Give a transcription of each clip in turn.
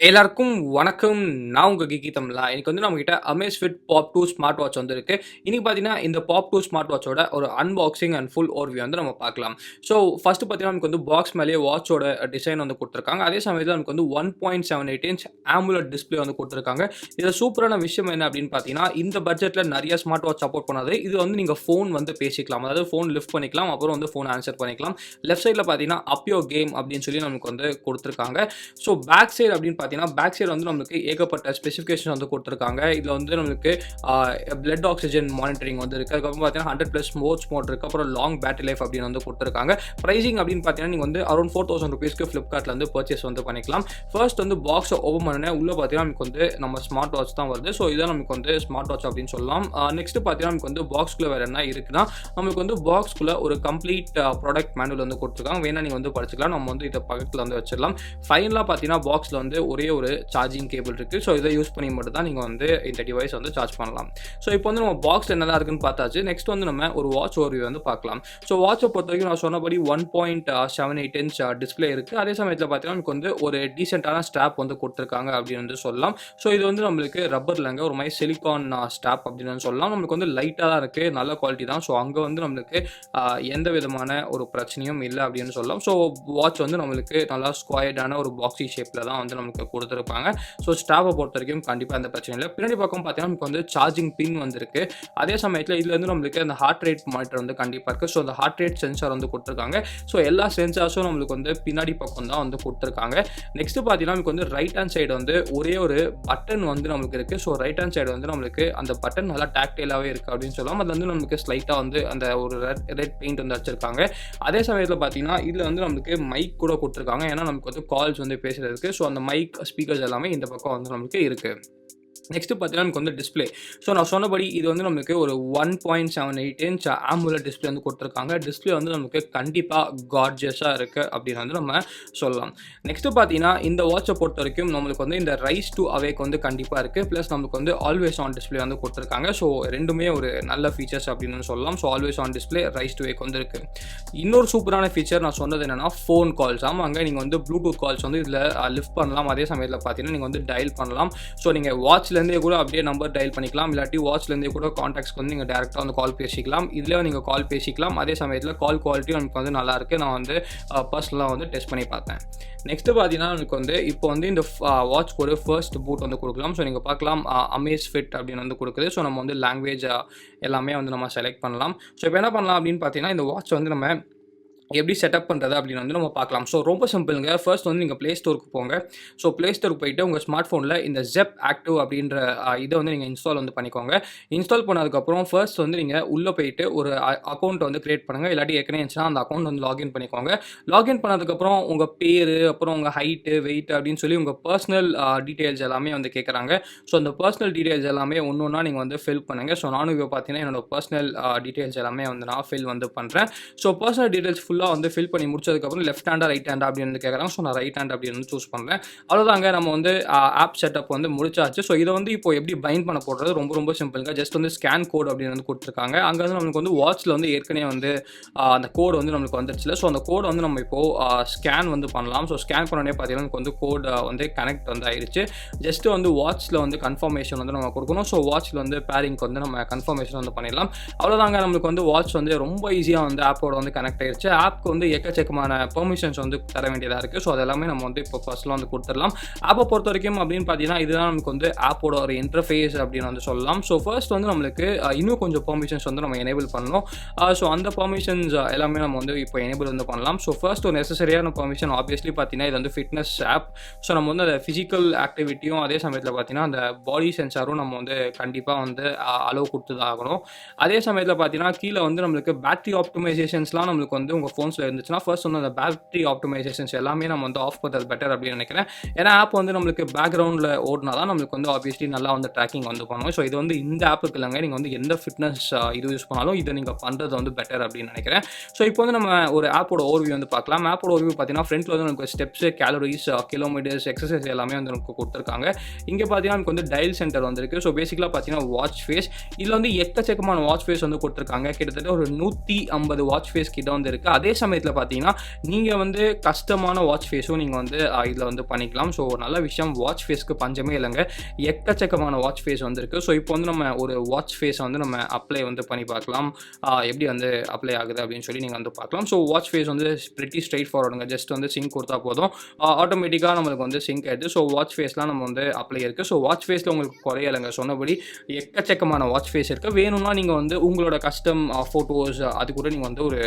எல்லாருக்கும் வணக்கம். நான் உங்க Geekytamizha. இன்னைக்கு நம்மகிட்ட Amazfit Pop 2 ஸ்மார்ட் வாட்ச் இருக்கு. இன்னைக்கு பார்த்தீங்கன்னா, இந்த Pop 2 ஸ்மார்ட் வாட்சோட ஒரு அன்பாக்சிங் அண்ட் ஃபுல் ஓவர்வியூ நம்ம பார்க்கலாம். ஸோ ஃபர்ஸ்ட் பார்த்தீங்கன்னா, நமக்கு பாக்ஸ் மேலேயே வாட்சோட டிசைன் குடுத்துருக்காங்க. அதே சமயத்தில நமக்கு 1.78 இன்ச் AMOLED டிஸ்ப்ளே குடுத்துருக்காங்க. இதுல சூப்பரான விஷயம் என்ன அப்படின்னு பார்த்தீங்கன்னா, இந்த பட்ஜெட்ல நிறைய ஸ்மார்ட் வாட்ச் சப்போர்ட் பண்ணாது. இது நீங்க ஃபோன் பேசிக்கலாம். அதாவது ஃபோன் லிஃப்ட் பண்ணிக்கலாம். அப்புறம் ஃபோன் ஆன்சர் பண்ணிக்கலாம். லெஃப்ட் சைடுல பார்த்தீங்கன்னா, அப் யோர் கேம் அப்படின்னு சொல்லி நமக்கு குடுத்துருக்காங்க. ஸோ பேக் சைடு அப்படின்னு பேக் சைடு நமக்கு ஏகப்பட்ட ஸ்பெசிஃபிகேஷன் கொடுத்துருக்காங்க. இதுல நமக்கு பிளட் ஆக்சிஜன் மானிட்டரிங் இருக்கு. அதுக்கப்புறம் பார்த்தீங்கன்னா 100+ மோட்ஸ் மோட் இருக்கு. அப்புறம் லாங் பேட்டரி லைஃப் அப்படின்னு கொடுத்துருக்காங்க. பிரைசிங் அப்படின்னு பார்த்தீங்கன்னா நீங்க அரௌண்ட் 4000 ரூபீஸ்க்கு ஃபிளிப்கார்ட்ல பர்ச்சேஸ் பண்ணிக்கலாம். ஃபர்ஸ்ட் பாக்ஸை ஓப்பன் பண்ணனே உள்ள பார்த்தீங்கன்னா நமக்கு நம்ம ஸ்மார்ட் வாட்ச் தான் வருது. ஸோ இதான் நமக்கு ஸ்மார்ட் வாட்ச் அப்படின்னு சொல்லலாம். நெக்ஸ்ட் பார்த்தீங்கன்னா நமக்கு பாக்ஸ்குள்ள வேற என்ன இருக்குன்னா நமக்கு பாக்ஸ்குள்ள ஒரு கம்ப்ளீட் ப்ராடக்ட் மேனுவல் கொடுத்துருக்காங்க. வேணா நீங்க படிச்சுக்கலாம். நம்ம இதை பக்கத்துல வச்சிடலாம். ஃபைனலா பார்த்தீங்கன்னா பாக்ஸ்ல ஒரே ஒரு சார்ஜிங் கேபிள் இருக்கு. ஸோ இதை யூஸ் பண்ணி மட்டும் தான் நீங்கள் இந்த டிவைஸ் சார்ஜ் பண்ணலாம். ஸோ இப்போ நம்ம பாக்ஸ் என்னதான் இருக்குன்னு பார்த்தாச்சு. நெக்ஸ்ட் நம்ம ஒரு வாட்ச் ஓவர்வியூ பார்க்கலாம். ஸோ வாட்சை பொறுத்த வரைக்கும் நான் சொன்னபடி 1.78 இன்ச் டிஸ்பிளே இருக்கு. அதே சமயத்தில் பார்த்தீங்கன்னா நமக்கு ஒரு டீசென்டான ஸ்ட்ராப் கொடுத்துருக்காங்க அப்படின்னு சொல்லலாம். ஸோ இது நம்மளுக்கு ரப்பர்லங்க ஒரு மாதிரி சிலிகான் ஸ்ட்ராப் அப்படின்னு சொல்லலாம். நம்மளுக்கு லைட்டாக தான் இருக்கு, நல்ல குவாலிட்டி தான். ஸோ அங்கே நம்மளுக்கு எந்த விதமான ஒரு பிரச்சனையும் இல்லை அப்படின்னு சொல்லலாம். ஸோ வாட்ச் நம்மளுக்கு நல்லா ஸ்கொயர்டான ஒரு பாக்ஸி ஷேப்பில் தான் நமக்கு கொடுத்துருப்பாங்க. ஸோ ஸ்ட்ராப்பை பொறுத்த வரைக்கும் கண்டிப்பாக எந்த பிரச்சனை இல்லை. பின்னாடி பக்கம் பார்த்தீங்கன்னா நமக்கு சார்ஜிங் பின் இருக்கு. அதே சமயத்தில் இதுல நம்மளுக்கு அந்த ஹார்ட் ரேட் மானிட்டர் கண்டிப்பாக இருக்கு. ஸோ அந்த ஹார்ட் ரேட் சென்சார் கொடுத்துருக்காங்க. ஸோ எல்லா சென்சார்ஸும் நம்மளுக்கு பின்னாடி பக்கம் தான் கொடுத்துருக்காங்க. நெக்ஸ்ட் பார்த்தீங்கன்னா நமக்கு ரைட் ஹேண்ட் சைடு ஒரே ஒரு பட்டன் நம்மளுக்கு இருக்கு. ஸோ ரைட் ஹேண்ட் சைடு நம்மளுக்கு அந்த பட்டன் நல்லா டாக்டைலாகவே இருக்கு அப்படின்னு சொல்லலாம். அது நமக்கு ஸ்லைட்டா அந்த ஒரு ரெட் பெயிண்ட் வச்சிருக்காங்க. அதே சமயத்தில் பார்த்தீங்கன்னா இதுல நம்மளுக்கு மைக் கூட கொடுத்துருக்காங்க. ஏன்னா நமக்கு கால்ஸ் பேசுறதுக்கு. ஸோ அந்த மைக் ஸ்பீக்கர்ஸ் எல்லாமே இந்த பக்கம் நமக்கு இருக்கு. நெக்ஸ்ட் பார்த்தீங்கன்னா நமக்கு டிஸ்பிளே. ஸோ நான் சொன்னபடி இது நமக்கு ஒரு 1.78 இன்ச் AMOLED டிஸ்பிளே கொடுத்துருக்காங்க. டிஸ்பிளே நமக்கு கண்டிப்பாக கார்ஜியஸாக இருக்குது அப்படின்னு நம்ம சொல்லலாம். நெக்ஸ்ட் பார்த்தீங்கன்னா இந்த வாட்சை பொறுத்த வரைக்கும் நம்மளுக்கு இந்த ரைஸ் டு அவேக் கண்டிப்பாக இருக்குது. ப்ளஸ் நமக்கு ஆல்வேஸ் ஆன் டிஸ்பிளே கொடுத்துருக்காங்க. ஸோ ரெண்டுமே ஒரு நல்ல ஃபீச்சர்ஸ் அப்படின்னு சொல்லலாம். So always on display, rice to wake இருக்குது. இன்னொரு சூப்பரான ஃபீச்சர் நான் சொன்னது என்னன்னா ஃபோன் கால்ஸ். ஆமாங்க, நீங்கள் ப்ளூடூத் கால்ஸ் இதில் லிஃப்ட் பண்ணலாம். அதே சமயத்தில் பார்த்தீங்கன்னா நீங்கள் டயல் பண்ணலாம். ஸோ நீங்கள் வாட்ச்லேருந்தே கூட அப்படியே நம்பர் டயல் பண்ணிக்கலாம். இல்லாட்டி வாட்ச்லேருந்தே கூட கான்டாக்ட்ஸ்க்கு நீங்கள் டேரெக்டாக கால் பேசிக்கலாம். இதில் நீங்கள் கால் பேசிக்கலாம். அதே சமயத்தில் கால் குவாலிட்டி நமக்கு நல்லா இருக்குது. நான் பர்சனலாக டெஸ்ட் பண்ணி பார்த்தேன். நெக்ஸ்ட் பார்த்தீங்கன்னா நமக்கு இப்போ இந்த வாட்ச் கூட ஃபர்ஸ்ட் பூட் கொடுக்கலாம். ஸோ நீங்கள் பார்க்கலாம் Amazfit அப்படின்னு கொடுக்குது. ஸோ நம்ம லாங்குவேஜ் எல்லாமே நம்ம செலக்ட் பண்ணலாம். ஸோ இப்போ என்ன பண்ணலாம் அப்படின்னு பார்த்தீங்கன்னா இந்த வாட்ச் நம்ம எப்படி செட்டப் பண்ணுறது அப்படின்னு நம்ம பார்க்கலாம். ஸோ ரொம்ப சிம்பிளுங்க. ஃபர்ஸ்ட் நீங்கள் ப்ளே ஸ்டோருக்கு போங்க. ஸோ ப்ளே ஸ்டோருக்கு போயிட்டு உங்கள் ஸ்மார்ட் ஃபோனில் இந்த ஜெப் ஆக்டிவ் அப்படின்ற இதை நீங்கள் இன்ஸ்டால் பண்ணிக்கோங்க. இன்ஸ்டால் பண்ணதுக்கப்புறம் ஃபர்ஸ்ட் நீங்கள் உள்ளே போயிட்டு ஒரு அக்கௌண்ட் க்ரியேட் பண்ணுங்கள். இல்லாட்டி ஏற்கனவே இருந்துச்சுன்னா அந்த அக்கௌண்ட் லாகின் பண்ணிக்கோங்க. லாகின் பண்ணதுக்கப்புறம் உங்கள் பேர், அப்புறம் உங்கள் ஹைட்டு, வெயிட் அப்படின்னு சொல்லி உங்கள் பர்சனல் டீட்டெயில்ஸ் எல்லாமே கேட்குறாங்க. ஸோ அந்த பர்சனல் டீட்டெயில்ஸ் எல்லாமே ஒன்று ஒன்றா நீங்கள் ஃபில் பண்ணுங்கள். ஸோ நானும் இப்போ பார்த்தீங்கன்னா என்னோட பர்சனல் டீட்டெயில்ஸ் எல்லாமே நான் ஃபில் பண்ணுறேன். ஸோ பர்சனல் டீட்டெயில்ஸ் ஃபுல்லாக ஃபில் பண்ணி முடிச்சதுக்கப்புறம் லெஃப்ட் ஹேண்டா ரைட் ஹேண்டா அப்படின்னு கேட்குறாங்க. ஸோ நான் ரைட் ஹேண்ட் அப்படின்னு சூஸ் பண்ணுறேன். அவ்வளோதாங்க, நம்ம ஆப் செட்டப் முடிச்சாச்சு. ஸோ இதை இப்போ எப்படி பைண்ட் பண்ண போடுறது ரொம்ப ரொம்ப சிம்பிளுங்க. ஜஸ்ட் ஸ்கேன் கோட் அப்படின்னு கொடுத்துருக்காங்க. அங்கே நமக்கு வாட்சில் ஏற்கனவே அந்த கோடு நம்மளுக்கு வந்துருச்சுல. ஸோ அந்த கோடை நம்ம இப்போ ஸ்கேன் பண்ணலாம். ஸோ ஸ்கேன் பண்ணோடனே பார்த்தீங்கன்னா நமக்கு கோட் கனெக்ட் ஆயிடுச்சு. ஜஸ்ட் வாட்சில் கன்ஃபர்மேஷன் நம்ம கொடுக்கணும். ஸோ வாட்சில் பேரிங்க்கு நம்ம கன்ஃபர்மேஷன் பண்ணிடலாம். அவ்வளோதாங்க, நம்மளுக்கு வாட்ச் ரொம்ப ஈஸியாக ஆப்போட கனெக்ட் ஆயிடுச்சு. ஆப்க்கு எக்கச்சக்கமான பெர்மிஷன்ஸ் தர வேண்டியதாக இருக்குது. ஸோ அதெல்லாமே நம்ம இப்போ ஃபர்ஸ்ட்லாம் கொடுத்துடலாம். ஆப்பை பொறுத்த வரைக்கும் அப்படின்னு பார்த்தீங்கன்னா இதுதான் நமக்கு ஆப்போட ஒரு இன்டர்ஃபேஸ் அப்படின்னு சொல்லலாம். ஸோ ஃபர்ஸ்ட் நம்மளுக்கு இன்னும் கொஞ்சம் பெர்மிஷன்ஸ் நம்ம எனேபிள் பண்ணணும். ஸோ அந்த பெர்மிஷன்ஸ் எல்லாமே நம்ம இப்போ எனேபிள் பண்ணலாம். ஸோ ஃபர்ஸ்ட் ஒரு நெசசரியான பெர்மிஷன் ஆப்வியஸ்லி பார்த்தீங்கன்னா இது ஃபிட்னஸ் ஆப். ஸோ நம்ம அந்த ஃபிசிக்கல் ஆக்டிவிட்டியும் அதே சமயத்தில் பார்த்தீங்கன்னா அந்த பாடி சென்சாரும் நம்ம கண்டிப்பாக அலோவ் கொடுத்து தான் ஆகணும். அதே சமயத்தில் பார்த்தீங்கன்னா கீழே நம்மளுக்கு பேட்டரி ஆப்டிமைசேஷன்ஸ்லாம் நம்மளுக்கு உங்கள் ஃபோன்ஸில் இருந்துச்சுன்னா ஃபர்ஸ்ட் அந்த பேட்டரி ஆப்டிமைசேஷன்ஸ் எல்லாமே நம்ம ஆஃப் பண்ணுறது பெட்டர் அப்படின்னு நினைக்கிறேன். ஏன்னா ஆப் நம்மளுக்கு பேக்ரவுண்டில் ஓடினா தான் நம்மளுக்கு ஆப்வியஸ்லி நல்லா ட்ராக்கிங் பண்ணுவோம். ஸோ இது இந்த ஆப்புக்கு இல்லைங்க, நீங்கள் எந்த ஃபிட்னஸ் இது யூஸ் பண்ணாலும் இதை நீங்கள் பண்ணுறது பெட்டர் அப்படின்னு நினைக்கிறேன். ஸோ இப்போ நம்ம ஒரு ஆப்போட ஓவர்வியூ பார்க்கலாம். ஆப்போட ஓவர்வியூ பார்த்தீங்கன்னா ஃப்ரண்ட்ல நமக்கு ஸ்டெப்ஸ், கேலரிஸ், கிலோமீட்டர்ஸ், எக்ஸசைஸ் எல்லாமே நமக்கு கொடுத்துருக்காங்க. இங்கே பார்த்தீங்கன்னா நமக்கு டயல் சென்டர் வந்திருக்கு. ஸோ பேசிக்கலாக பார்த்தீங்கன்னா வாட்ச் ஃபேஸ், இதில் எக்கச்சக்கமான வாட்ச் ஃபேஸ் கொடுத்துருக்காங்க. கிட்டத்தட்ட ஒரு 150 வாட்ச் ஃபேஸ் கிட்ட இருக்கு. அதே சமயத்தில் பார்த்தீங்கன்னா நீங்கள் வந்து கஸ்டமான வாட்ச் ஃபேஸும் நீங்கள் வந்து இதில் வந்து பண்ணிக்கலாம். ஸோ நல்ல விஷயம், வாட்ச் ஃபேஸ்க்கு பஞ்சமே இல்லைங்க. எக்கச்சக்கமான வாட்ச் ஃபேஸ் வந்துருக்கு. ஸோ இப்போ வந்து நம்ம ஒரு வாட்ச் ஃபேஸை வந்து நம்ம அப்ளை வந்து பண்ணி பார்க்கலாம். எப்படி வந்து அப்ளை ஆகுது அப்படின்னு சொல்லி நீங்கள் வந்து பார்க்கலாம். ஸோ வாட்ச் ஃபேஸ் வந்து பிரிட்டி ஸ்ட்ரைட் ஃபார்வர்டுங்க. ஜஸ்ட் வந்து சிங்க் கொடுத்தா போதும், ஆட்டோமேட்டிக்காக நம்மளுக்கு வந்து சிங்க் ஆயிடுது. ஸோ வாட்ச் ஃபேஸ்லாம் நம்ம வந்து அப்ளை இருக்குது. ஸோ வாட்ச் ஃபேஸில் உங்களுக்கு குறையலைங்க. சொன்னபடி எக்கச்சக்கமான வாட்ச் ஃபேஸ் இருக்குது. வேணும்னா நீங்கள் வந்து உங்களோட கஸ்டம் ஃபோட்டோஸ் அது கூட நீங்கள் வந்து ஒரு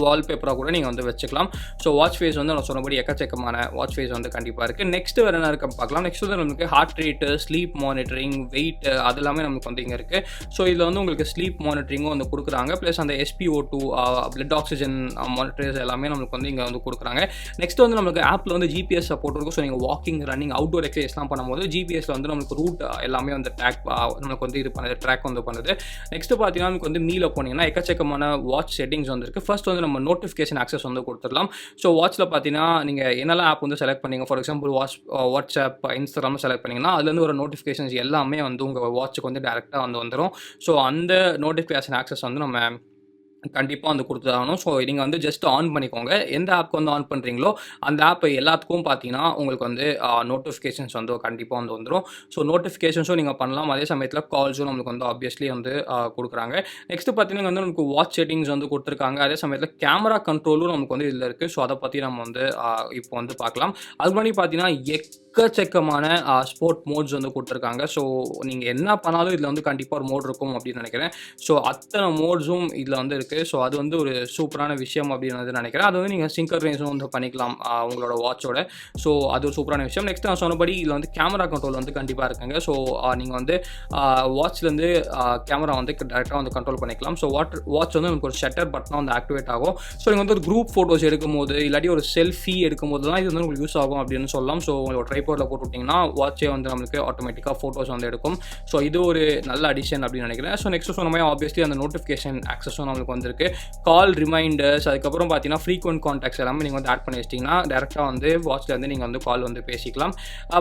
வால்பேப்பராக கூட நீங்கள் வந்து வச்சுக்கலாம். ஸோ வாட்ச் ஃபேஸ் வந்து நான் சொன்னபடி எக்கச்சக்கமான வாட்ச் ஃபேஸ் வந்து கண்டிப்பாக இருக்குது. நெக்ஸ்ட் வேறு என்ன இருக்குது பார்க்கலாம். நெக்ஸ்ட் வந்து நமக்கு heart rate, sleep monitoring, weight அது எல்லாமே நமக்கு வந்து இங்கே இருக்குது. ஸோ இதில் வந்து உங்களுக்கு ஸ்லீப் மானிட்டரிங்கும் வந்து கொடுக்குறாங்க. ப்ளஸ் அந்த SpO2 பிளட் ஆக்சிஜன் மானிட்டர்ஸ் எல்லாமே நம்மளுக்கு வந்து இங்கே வந்து கொடுக்குறாங்க. நெக்ஸ்ட் வந்து நம்மளுக்கு ஆப்பில் வந்து GPS சப்போர்ட் இருக்கும். ஸோ நீங்கள் வாக்கிங், ரன்னிங், அவுட்டோர் எக்ஸசைஸ்லாம் பண்ணும்போது GPSல வந்து நம்மளுக்கு ரூட் எல்லாமே வந்து நம்மளுக்கு வந்து இது பண்ணுது, ட்ராக் வந்து பண்ணுது. நெக்ஸ்ட் பார்த்தீங்கன்னா நமக்கு வந்து மீல போனீங்கன்னா எக்கச்சக்கமான வாட்ச் செட்டிங்ஸ் வந்து இருக்குது. ஃபர்ஸ்ட் வந்து நம்ம நோட்டிஃபிகேஷன் ஆக்சஸ் வந்து கொடுத்துடலாம். ஸோ வாட்சில் பார்த்தீங்கன்னா நீங்கள் என்னெல்லாம் ஆப் வந்து செலக்ட் பண்ணீங்க, for example WhatsApp, Instagram select பண்ணிங்கன்னா அதுலேருந்து ஒரு நோட்டிஃபிகேஷன்ஸ் எல்லாமே வந்து உங்கள் வாட்சுக்கு வந்து டேரெக்டாக வந்து வந்துடும். ஸோ அந்த நோட்டிஃபிகேஷன் ஆக்சஸ் வந்து நம்ம கண்டிப்பாக வந்து கொடுத்துதாகணும். ஸோ நீங்கள் வந்து ஜஸ்ட் ஆன் பண்ணிக்கோங்க. எந்த ஆப்க்கு வந்து ஆன் பண்ணுறீங்களோ அந்த ஆப் எல்லாத்துக்கும் பார்த்தீங்கன்னா உங்களுக்கு வந்து நோட்டிஃபிகேஷன்ஸ் வந்து கண்டிப்பாக வந்து வந்துடும். ஸோ நோட்டிஃபிகேஷன்ஸும் நீங்கள் பண்ணலாம். அதே சமயத்தில் கால்ஸும் நம்மளுக்கு வந்து ஆப்வியஸ்லி வந்து கொடுக்குறாங்க. நெக்ஸ்ட் பார்த்தீங்கன்னா வந்து நமக்கு வாட்ச் செட்டிங்ஸ் வந்து கொடுத்துருக்காங்க. அதே சமயத்தில் கேமரா கண்ட்ரோலும் நமக்கு வந்து இதில் இருக்குது. ஸோ அதை பற்றி நம்ம வந்து இப்போ வந்து பார்க்கலாம். அது மாதிரி பார்த்தீங்கன்னா எக்கச்சக்கமான ஸ்போர்ட் மோட்ஸ் வந்து கொடுத்துருக்காங்க. ஸோ நீங்கள் என்ன பண்ணாலும் இதில் வந்து கண்டிப்பாக ஒரு மோட் இருக்கும் அப்படின்னு நினைக்கிறேன். ஸோ அத்தனை மோட்ஸும் இதில் வந்து இருக்குது. ஸோ அது வந்து ஒரு சூப்பரான விஷயம் அப்படின்னு வந்து நினைக்கிறேன். அது வந்து நீங்கள் சிங்கர்னைஸும் வந்து பண்ணிக்கலாம் உங்களோட வாட்சோட. ஸோ அது ஒரு சூப்பரான விஷயம். நெக்ஸ்ட் நான் சொன்னபடி இதில் வந்து கேமரா கண்ட்ரோல் வந்து கண்டிப்பாக இருக்குங்க. ஸோ நீங்கள் வந்து வாட்ச்லேருந்து கேமரா வந்து டேரெக்டாக வந்து கண்ட்ரோல் பண்ணிக்கலாம். ஸோ வாட்ச் வந்து நமக்கு ஒரு ஷட்டர் பட்டனாக வந்து ஆக்டிவேட் ஆகும். ஸோ நீங்கள் வந்து ஒரு குரூப் ஃபோட்டோஸ் எடுக்கும்போது இல்லாட்டி ஒரு செல்ஃபி எடுக்கும்போதுலாம் இது வந்து உங்களுக்கு யூஸ் ஆகும் அப்படின்னு சொல்லலாம். ஸோ உங்களோட ட்ரைபாடில் போட்டு விட்டிங்கன்னா வாட்சே வந்து நம்மளுக்கு ஆட்டோமேட்டிக்காக ஃபோட்டோஸ் வந்து எடுக்கும். ஸோ இது ஒரு நல்ல அடிஷன் அப்படின்னு நினைக்கிறேன். ஸோ நெக்ஸ்ட் சொன்ன மாதிரி ஆப்வியஸ்லி அந்த நோட்டிஃபிகேஷன் ஆக்சஸும் நம்மளுக்கு வந்துருக்கு. கால் ரிமைண்டர்ஸ், அதுக்கப்புறம் பார்த்தீங்கன்னா ஃப்ரீக்வெண்ட் கான்டாக்ட்ஸ் எல்லாமே நீங்கள் வந்து ஆட் பண்ணி வச்சிட்டிங்கன்னா டேரெக்டாக வந்து வாட்சில் வந்து நீங்கள் வந்து கால் வந்து பேசிக்கலாம்.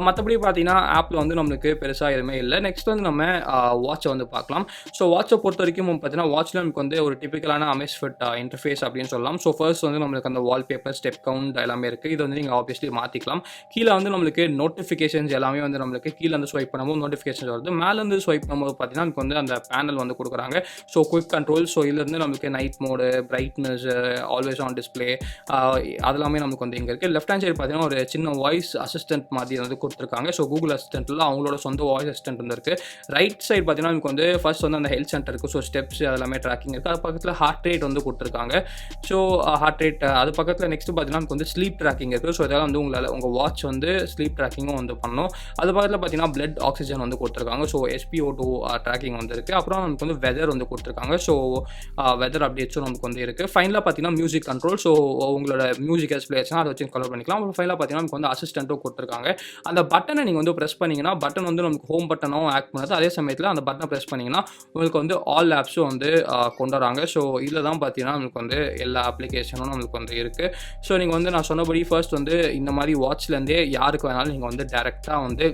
மற்றபடி பார்த்தீங்கன்னா ஆப்பில் வந்து நம்மளுக்கு பெருசாக எதுவுமே இல்லை. நெக்ஸ்ட் வந்து நம்ம வாட்சை வந்து பார்க்கலாம். ஸோ வாட்சை பொறுத்த வரைக்கும் பார்த்தீங்கன்னா வாட்சில் நமக்கு வந்து ஒரு டிபிக்கலான அமேஸ்ஃபிட் இன்டர்ஃபேஸ் அப்படின்னு சொல்லலாம். ஸோ ஃபர்ஸ்ட் வந்து நம்மளுக்கு அந்த வால்பேப்பர், ஸ்டெப் கவுண்ட் எல்லாமே இருக்குது. இது வந்து நீங்கள் ஆப்வியஸ்லி மாற்றிக்கலாம். கீழே வந்து நம்மளுக்கு நோட்டிஃபிகேஷன்ஸ் எல்லாமே வந்து நம்மளுக்கு கீழே வந்து ஸ்வைப் பண்ணும்போது நோட்டிஃபிகேஷன்ஸ் வருது. மேலேருந்து ஸ்வைப் பண்ணும்போது பார்த்தீங்கன்னா நமக்கு வந்து அந்த பேனல் வந்து கொடுக்குறாங்க. So quick control. ஸோ இதுலேருந்து நம்மளுக்கு night mode, brightness, always on display அதெல்லாமே நமக்கு வந்து இங்கே இருக்குது. லெஃப்ட் ஹேண்ட் சைடு பார்த்தீங்கன்னா ஒரு சின்ன வாய்ஸ் அசிஸ்டன்ட் மாதிரி வந்து கொடுத்துருக்காங்க. ஸோ கூகுள் அசிஸ்டன்ட்டில் அவங்களோட சொந்த வாய்ஸ் அசிஸ்டன்ட் வந்து இருக்குது. ரைட் சைடு பார்த்தீங்கன்னா நமக்கு வந்து ஃபர்ஸ்ட் வந்து அந்த ஹெல்த் சென்டர் இருக்குது. ஸோ ஸ்டெப்ஸ் அதெல்லாமே ட்ராக்கிங் இருக்குது. அது பக்கத்தில் ஹார்ட் ரேட் வந்து கொடுத்துருக்காங்க. ஸோ ஹார்ட் ரேட் அது பக்கத்தில் நெக்ஸ்ட் பார்த்தீங்கன்னா நமக்கு வந்து ஸ்லீப் ட்ராக்கிங் இருக்குது. ஸோ இதெல்லாம் வந்து உங்கள் வாட்ச் வந்து ஸ்லீப் ட்ராக்கிங்கும் வந்து பண்ணணும். அது பக்கத்தில் பார்த்தீங்கன்னா பிளட் ஆக்சிஜன் வந்து கொடுத்துருக்காங்க. ஸோ SpO2 ட்ராக்கிங் வந்து இருக்குது. அப்புறம் நமக்கு வந்து வெதர் வந்து கொடுத்துருக்காங்க. ஸோ வெதர் அப்டேட்ஸும் நமக்கு வந்து இருக்குது. ஃபைனலாக பார்த்தீங்கன்னா மியூசிக் கண்ட்ரோல். ஸோ உங்களோட மியூசிக் பிளே ஆச்சுன்னா அதை வச்சு கண்ட்ரோல் பண்ணிக்கலாம். அப்புறம் ஃபைனலாக பார்த்தீங்கன்னா நமக்கு வந்து அசிஸ்டண்ட்டும் கொடுத்துருக்காங்க. அந்த பட்டனை நீங்கள் வந்து ப்ரெஸ் பண்ணிங்கன்னா பட்டன் வந்து நமக்கு ஹோம் பட்டனும் ஆக்ட் பண்ணுது. அதே சமயத்தில் அந்த பட்டனை ப்ரெஸ் பண்ணிங்கன்னா உங்களுக்கு வந்து ஆல் ஆப்ஸும் வந்து கொண்டு வராங்க. ஸோ இதில் தான் பார்த்தீங்கன்னா நமக்கு வந்து எல்லா அப்ளிகேஷனும் நமக்கு வந்து இருக்குது. ஸோ நீங்கள் வந்து நான் சொன்னபடி ஃபர்ஸ்ட் வந்து இந்த மாதிரி வாட்ச்லேருந்தே யாருக்கு வேணாலும் நீங்கள் வந்து டேரெக்டாக வந்து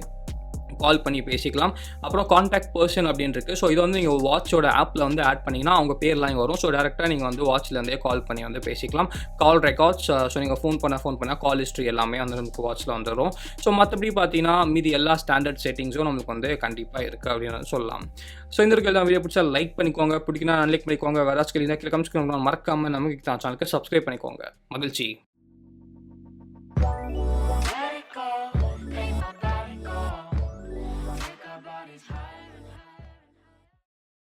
கால் பண்ணி பேசிக்கலாம். அப்புறம் கான்டாக்ட் பர்சன் அப்படின்னு இருக்குது. ஸோ இதை வந்து நீங்கள் வாட்சோட ஆப்பில் வந்து ஆட் பண்ணிங்கன்னா அவங்க பேர்லாம் இங்கே வரும். ஸோ டேரெக்டாக நீங்கள் வந்து வாட்ச்லேருந்தே கால் பண்ணி வந்து பேசிக்கலாம். கால் ரெக்கார்ட்ஸ், ஸோ நீங்கள் ஃபோன் பண்ண கால் ஹிஸ்ட்ரி எல்லாமே வந்து நமக்கு வாட்சில் வந்துடும். ஸோ மற்றபடி பார்த்தீங்கன்னா மீதி எல்லா ஸ்டாண்டர்ட் செட்டிங்ஸும் நமக்கு வந்து கண்டிப்பாக இருக்குது அப்படின்னு சொல்லலாம். ஸோ இந்த இருக்கிற வீடியோ பிடிச்சா லைக் பண்ணிக்கோங்க, பிடிக்கினா அன்லைக் பண்ணிக்கோங்க. வேறு கீழே கமெண்ட்ஸ் மறக்காமல் நமக்கு சேனலுக்கு சப்ஸ்கிரைப் பண்ணிக்கோங்க. மகிழ்ச்சி.